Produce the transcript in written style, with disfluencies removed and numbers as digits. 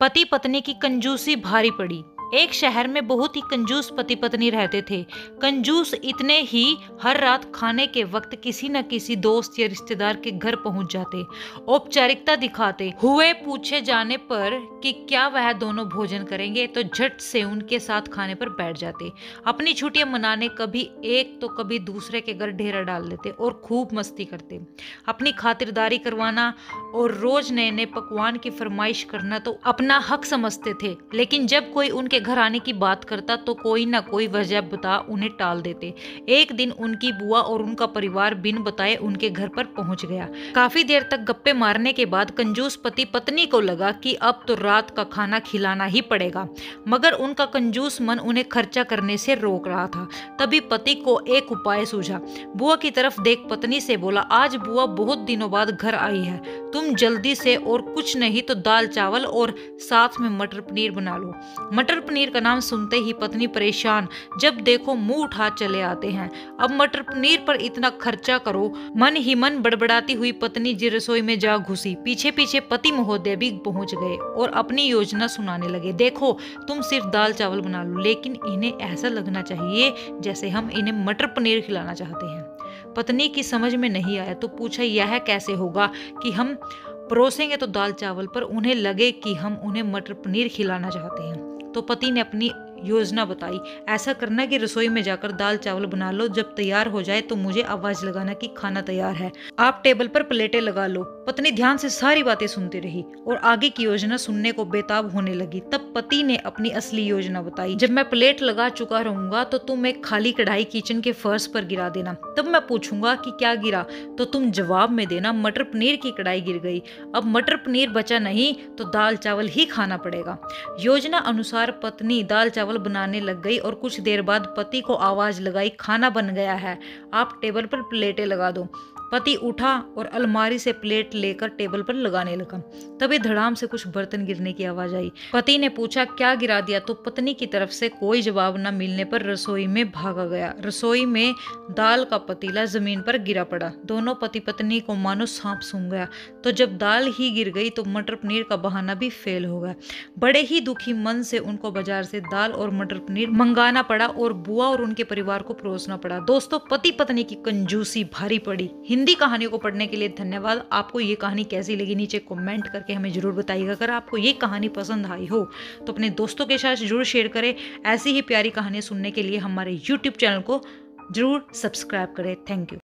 पति पत्नी की कंजूसी भारी पड़ी। एक शहर में बहुत ही कंजूस पति पत्नी रहते थे। कंजूस इतने ही हर रात खाने के वक्त किसी न किसी दोस्त या रिश्तेदार के घर पहुंच जाते। औपचारिकता दिखाते हुए पूछे जाने पर कि क्या वह दोनों भोजन करेंगे तो झट से उनके साथ खाने पर बैठ जाते। अपनी छुट्टियां मनाने कभी एक तो कभी दूसरे के घर डेरा डाल लेते और खूब मस्ती करते। अपनी खातिरदारी करवाना और रोज नए नए पकवान की फरमाइश करना तो अपना हक समझते थे, लेकिन जब कोई उनके घर आने की बात करता तो कोई ना कोई वजह बता उन्हें टाल देते। एक दिन उनकी बुआ और उनका परिवार बिन बताए उनके घर पर पहुंच गया। काफी देर तक गप्पे मारने के बाद कंजूस पति पत्नी को लगा कि अब तो रात का खाना खिलाना ही पड़ेगा, मगर उनका कंजूस मन उन्हें खर्चा करने से रोक रहा था। तभी पति को एक उपाय सूझा। बुआ की तरफ देख पत्नी से बोला, आज बुआ बहुत दिनों बाद घर आई है, तुम जल्दी से और कुछ नहीं तो दाल चावल और साथ में मटर पनीर बना लो। मटर पनीर का नाम सुनते ही पत्नी परेशान, जब देखो मुंह उठा चले आते हैं। अब मटर पनीर पर इतना खर्चा करो। मन ही मन बड़बड़ाती हुई पत्नी जी रसोई में जा घुसी। पीछे पीछे पति महोदय भी पहुंच गए और अपनी योजना सुनाने लगे। देखो, तुम सिर्फ दाल चावल बना लो, लेकिन इन्हें ऐसा लगना चाहिए जैसे हम इन्हें मटर पनीर खिलाना चाहते हैं। पत्नी की समझ में नहीं आया तो पूछा, यह कैसे होगा कि हम परोसेंगे तो दाल चावल पर उन्हें लगे कि हम उन्हें मटर पनीर खिलाना चाहते हैं। तो पति ने अपनी योजना बताई, ऐसा करना कि रसोई में जाकर दाल चावल बना लो, जब तैयार हो जाए तो मुझे आवाज लगाना कि खाना तैयार है। आप टेबल पर प्लेटें लगा लो। पत्नी ध्यान से सारी बातें सुनती रही और आगे की योजना सुनने को बेताब होने लगी। तब पति ने अपनी असली योजना बताई, जब मैं प्लेट लगा चुका रहूंगा तो तुम एक खाली कढ़ाई किचन के फर्श पर गिरा देना। तब मैं पूछूंगा कि क्या गिरा, तो तुम जवाब में देना, मटर पनीर की कढ़ाई गिर गई। अब मटर पनीर बचा नहीं तो दाल चावल ही खाना पड़ेगा। योजना अनुसार पत्नी दाल चावल बनाने लग गई और कुछ देर बाद पति को आवाज लगाई, खाना बन गया है, आप टेबल पर प्लेटें लगा दो। पति उठा और अलमारी से प्लेट लेकर टेबल पर लगाने लगा। तभी धड़ाम से कुछ बर्तन गिरने की आवाज आई। पति ने पूछा, क्या गिरा दिया, तो पत्नी की तरफ से कोई जवाब न मिलने पर रसोई में भागा गया। रसोई में दाल का पतीला जमीन पर गिरा पड़ा। दोनों पति पत्नी को मानो सांप सूंघ गया। तो जब दाल ही गिर गई तो मटर पनीर का बहाना भी फेल हो गया। बड़े ही दुखी मन से उनको बाजार से दाल और मटर पनीर मंगाना पड़ा और बुआ और उनके परिवार को परोसना पड़ा। दोस्तों, पति पत्नी की कंजूसी भारी पड़ी। हिंदी कहानियों को पढ़ने के लिए धन्यवाद। आपको ये कहानी कैसी लगी नीचे कमेंट करके हमें जरूर बताइएगा। अगर आपको ये कहानी पसंद आई हो तो अपने दोस्तों के साथ जरूर शेयर करें। ऐसी ही प्यारी कहानियां सुनने के लिए हमारे YouTube चैनल को जरूर सब्सक्राइब करें। Thank you.